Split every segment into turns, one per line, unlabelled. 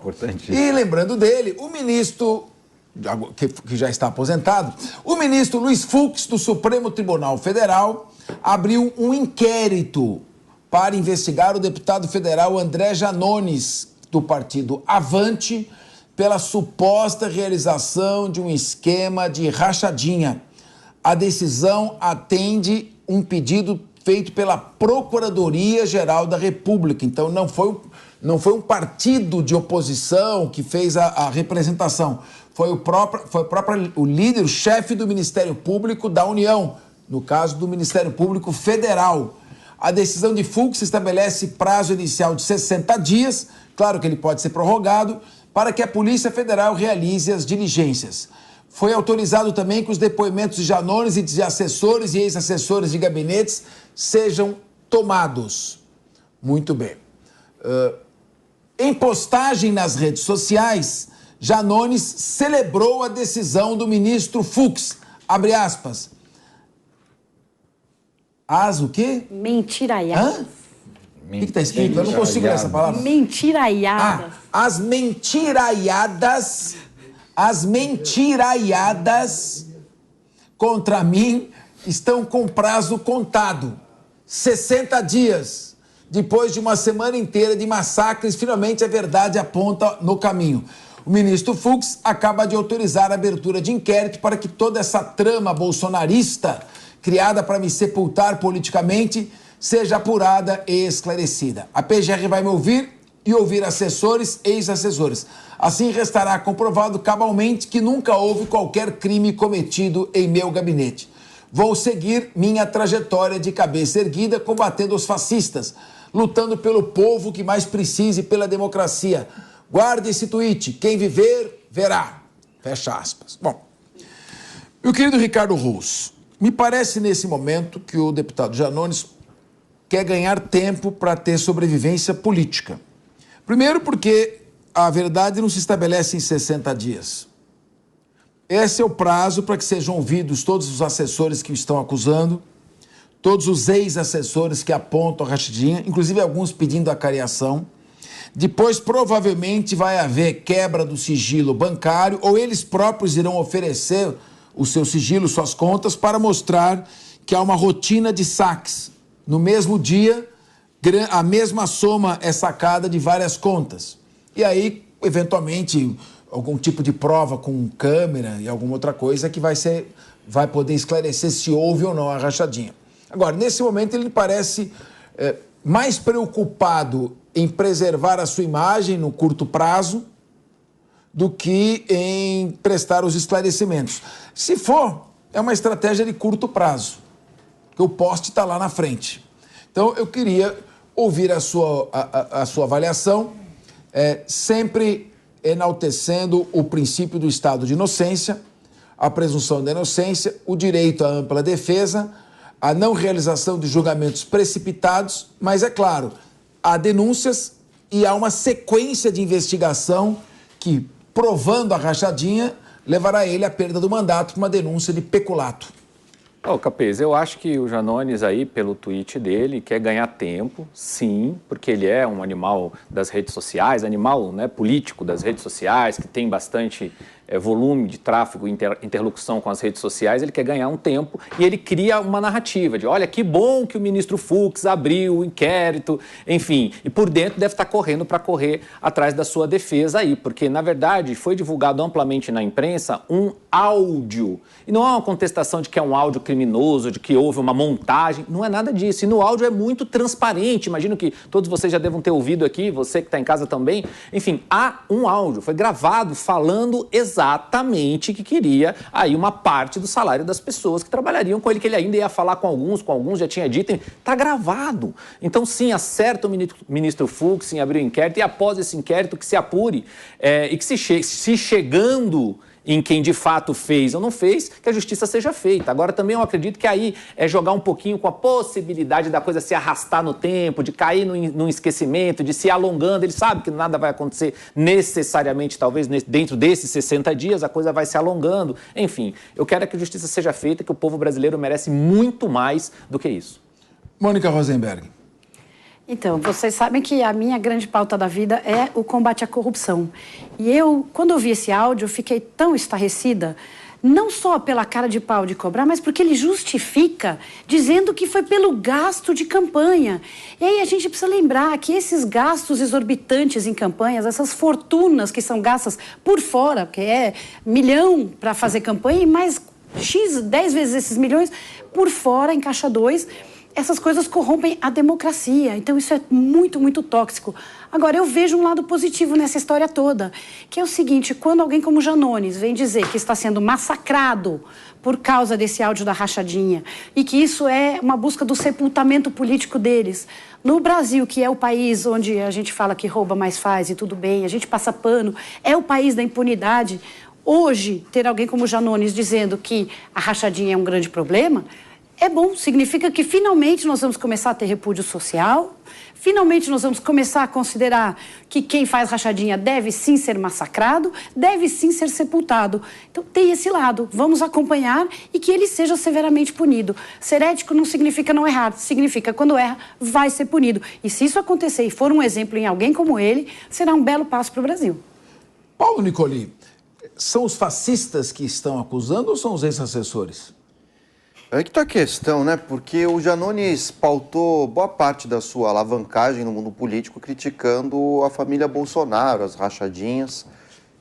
Importante.
E lembrando dele, o ministro, que já está aposentado, o ministro Luiz Fux, do Supremo Tribunal Federal, abriu um inquérito para investigar o deputado federal André Janones, do partido Avante, pela suposta realização de um esquema de rachadinha. A decisão atende um pedido feito pela Procuradoria-Geral da República. Então, não foi um partido de oposição que fez a representação. Foi o líder, o chefe do Ministério Público da União, no caso do Ministério Público Federal. A decisão de Fux estabelece prazo inicial de 60 dias, claro que ele pode ser prorrogado, para que a Polícia Federal realize as diligências. Foi autorizado também que os depoimentos de Janones e de assessores e ex-assessores de gabinetes sejam tomados. Muito bem. Em postagem nas redes sociais, Janones celebrou a decisão do ministro Fux. Abre aspas. As o quê?
Mentiraiadas.
O que está escrito? Eu não consigo ler essa palavra.
Mentiraiadas.
As mentiraiadas contra mim estão com prazo contado. 60 dias. Depois de uma semana inteira de massacres, finalmente a verdade aponta no caminho. O ministro Fux acaba de autorizar a abertura de inquérito para que toda essa trama bolsonarista, criada para me sepultar politicamente, seja apurada e esclarecida. A PGR vai me ouvir e ouvir assessores e ex-assessores. Assim restará comprovado cabalmente que nunca houve qualquer crime cometido em meu gabinete. Vou seguir minha trajetória de cabeça erguida, combatendo os fascistas, lutando pelo povo que mais precise pela democracia. Guarde esse tweet. Quem viver, verá. Fecha aspas. Bom, meu querido Ricardo Rous, me parece nesse momento que o deputado Janones quer ganhar tempo para ter sobrevivência política. Primeiro porque a verdade não se estabelece em 60 dias. Esse é o prazo para que sejam ouvidos todos os assessores que o estão acusando, todos os ex-assessores que apontam a rachadinha, inclusive alguns pedindo a cariação. Depois, provavelmente, vai haver quebra do sigilo bancário ou eles próprios irão oferecer o seu sigilo, suas contas, para mostrar que há uma rotina de saques. No mesmo dia, a mesma soma é sacada de várias contas. E aí, eventualmente, algum tipo de prova com câmera e alguma outra coisa que vai poder esclarecer se houve ou não a rachadinha. Agora, nesse momento, ele parece mais preocupado em preservar a sua imagem no curto prazo do que em prestar os esclarecimentos. Se for, é uma estratégia de curto prazo, porque o poste está lá na frente. Então, eu queria ouvir a sua avaliação, sempre enaltecendo o princípio do estado de inocência, a presunção da inocência, o direito à ampla defesa, a não realização de julgamentos precipitados, mas, é claro, há denúncias e há uma sequência de investigação que, provando a rachadinha, levará ele à perda do mandato por uma denúncia de peculato.
Capês, eu acho que o Janones aí, pelo tweet dele, quer ganhar tempo, sim, porque ele é um animal das redes sociais, animal, né, político das redes sociais, que tem bastante volume de tráfego e interlocução com as redes sociais. Ele quer ganhar um tempo e ele cria uma narrativa de, olha, que bom que o ministro Fux abriu o inquérito, enfim, e por dentro deve estar correndo para correr atrás da sua defesa aí, porque, na verdade, foi divulgado amplamente na imprensa um áudio, e não é uma contestação de que é um áudio criminoso, de que houve uma montagem, não é nada disso, e no áudio é muito transparente, imagino que todos vocês já devam ter ouvido aqui, você que está em casa também, enfim, há um áudio, foi gravado falando exatamente que queria aí uma parte do salário das pessoas que trabalhariam com ele, que ele ainda ia falar com alguns já tinha dito, está gravado. Então, sim, acerta o ministro Fux em abrir o inquérito e após esse inquérito que se apure e que se chegando em quem de fato fez ou não fez, que a justiça seja feita. Agora, também eu acredito que aí é jogar um pouquinho com a possibilidade da coisa se arrastar no tempo, de cair num esquecimento, de se alongando. Ele sabe que nada vai acontecer necessariamente, talvez dentro desses 60 dias, a coisa vai se alongando. Enfim, eu quero que a justiça seja feita, que o povo brasileiro merece muito mais do que isso.
Mônica Rosenberg.
Então, vocês sabem que a minha grande pauta da vida é o combate à corrupção. E quando eu vi esse áudio, eu fiquei tão estarrecida, não só pela cara de pau de cobrar, mas porque ele justifica dizendo que foi pelo gasto de campanha. E aí a gente precisa lembrar que esses gastos exorbitantes em campanhas, essas fortunas que são gastas por fora, porque é milhão para fazer campanha e mais X, 10 vezes esses milhões por fora, em caixa 2, essas coisas corrompem a democracia. Então, isso é muito, muito tóxico. Agora, eu vejo um lado positivo nessa história toda, que é o seguinte, quando alguém como Janones vem dizer que está sendo massacrado por causa desse áudio da rachadinha e que isso é uma busca do sepultamento político deles, no Brasil, que é o país onde a gente fala que rouba mais faz e tudo bem, a gente passa pano, é o país da impunidade, hoje, ter alguém como Janones dizendo que a rachadinha é um grande problema, é bom, significa que finalmente nós vamos começar a ter repúdio social, finalmente nós vamos começar a considerar que quem faz rachadinha deve sim ser massacrado, deve sim ser sepultado. Então tem esse lado, vamos acompanhar e que ele seja severamente punido. Ser ético não significa não errar, significa quando erra, vai ser punido. E se isso acontecer e for um exemplo em alguém como ele, será um belo passo para o Brasil.
Paulo Nicoli, são os fascistas que estão acusando ou são os ex-assessores?
É que está a questão, né? Porque o Janones pautou boa parte da sua alavancagem no mundo político criticando a família Bolsonaro, as rachadinhas,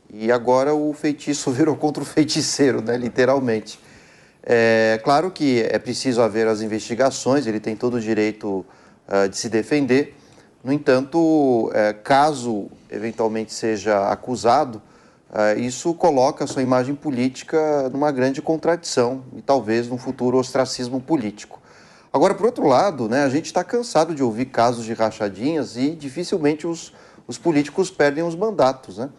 e agora o feitiço virou contra o feiticeiro, né? Literalmente. É claro que é preciso haver as investigações, ele tem todo o direito de se defender. No entanto, caso eventualmente seja acusado, isso coloca a sua imagem política numa grande contradição e talvez num futuro ostracismo político. Agora, por outro lado, né, a gente está cansado de ouvir casos de rachadinhas e dificilmente os políticos perdem os mandatos, né?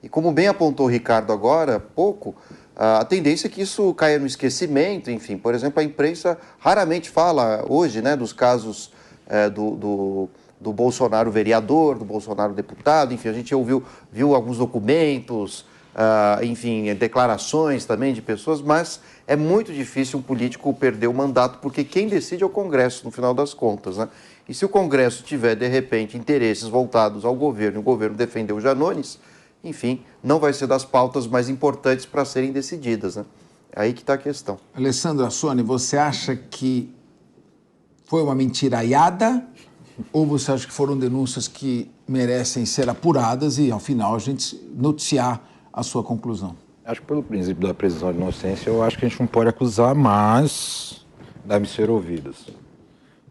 E como bem apontou o Ricardo agora há pouco, a tendência é que isso caia no esquecimento. Enfim, por exemplo, a imprensa raramente fala hoje, né, dos casos do Bolsonaro vereador, do Bolsonaro deputado, enfim, a gente viu alguns documentos, enfim, declarações também de pessoas, mas é muito difícil um político perder o mandato, porque quem decide é o Congresso, no final das contas, né? E se o Congresso tiver, de repente, interesses voltados ao governo, e o governo defender o Janones, enfim, não vai ser das pautas mais importantes para serem decididas, né? É aí que está a questão.
Alessandro Assoni, você acha que foi uma mentiraiada ou você acha que foram denúncias que merecem ser apuradas e, ao final, a gente noticiar a sua conclusão?
Acho que pelo princípio da presunção de inocência, eu acho que a gente não pode acusar, mas devem ser ouvidas.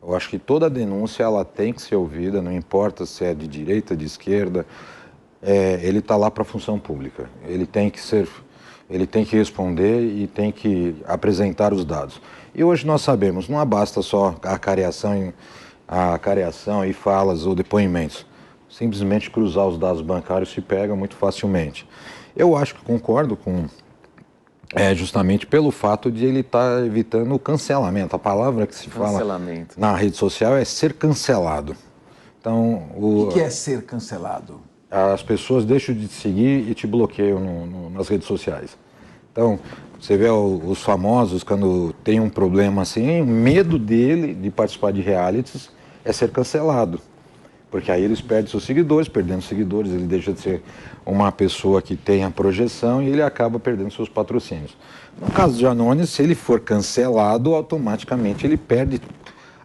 Eu acho que toda denúncia ela tem que ser ouvida, não importa se é de direita, de esquerda, ele está lá para a função pública. Ele tem que responder e tem que apresentar os dados. E hoje nós sabemos, não basta só a careação e falas ou depoimentos. Simplesmente cruzar os dados bancários se pega muito facilmente. Eu acho que concordo com justamente pelo fato de ele estar evitando o cancelamento. A palavra que se fala na rede social é ser cancelado. Então,
o que é ser cancelado?
As pessoas deixam de te seguir e te bloqueiam nas redes sociais. Então, você vê os famosos, quando tem um problema assim, o medo dele de participar de realities é ser cancelado. Porque aí eles perdem seus seguidores, perdendo seguidores, ele deixa de ser uma pessoa que tem a projeção e ele acaba perdendo seus patrocínios. No caso de Janones, se ele for cancelado, automaticamente ele perde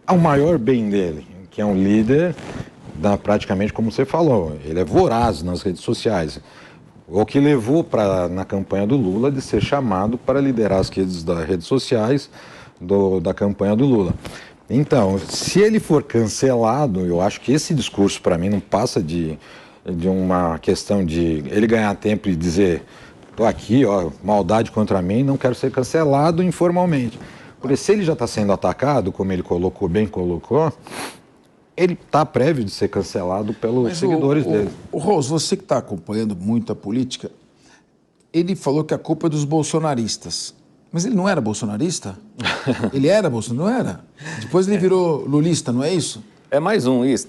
ao maior bem dele, que é um líder, praticamente como você falou, ele é voraz nas redes sociais. O que levou na campanha do Lula de ser chamado para liderar as redes sociais da campanha do Lula. Então, se ele for cancelado, eu acho que esse discurso para mim não passa de uma questão de ele ganhar tempo e dizer, estou aqui, ó, maldade contra mim, não quero ser cancelado informalmente. Porque se ele já está sendo atacado, como ele bem colocou, ele está prévio de ser cancelado pelos seguidores dele.
O Rose, você que está acompanhando muito a política, ele falou que a culpa é dos bolsonaristas. Mas ele não era bolsonarista? Ele era bolsonarista, não era? Depois ele virou lulista, não é isso?
É mais um, isso.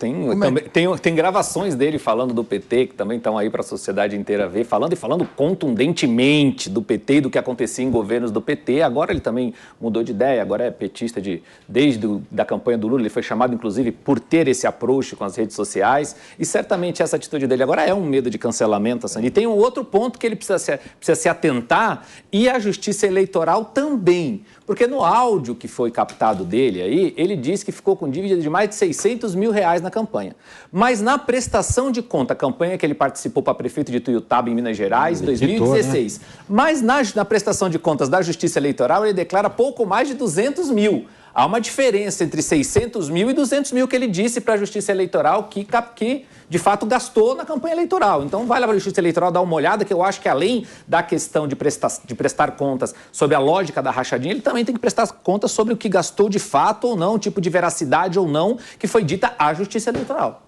Tem gravações dele falando do PT, que também estão aí para a sociedade inteira ver, falando contundentemente do PT e do que acontecia em governos do PT. Agora ele também mudou de ideia, agora é petista desde da campanha do Lula. Ele foi chamado, inclusive, por ter esse approach com as redes sociais. E certamente essa atitude dele agora é um medo de cancelamento. Assim. E tem um outro ponto que ele precisa se atentar, e a Justiça Eleitoral também. Porque no áudio que foi captado dele aí, ele disse que ficou com dívida de mais de R$600 mil na campanha. Mas na prestação de conta, a campanha que ele participou para prefeito de Tuiutaba, em Minas Gerais, em 2016, né? Mas na prestação de contas da Justiça Eleitoral, ele declara pouco mais de 200 mil. Há uma diferença entre 600 mil e 200 mil que ele disse para a Justiça Eleitoral que de fato gastou na campanha eleitoral. Então vai lá para a Justiça Eleitoral dar uma olhada, que eu acho que além da questão de prestar contas sobre a lógica da rachadinha, ele também tem que prestar contas sobre o que gastou de fato ou não, tipo de veracidade ou não, que foi dita à Justiça Eleitoral.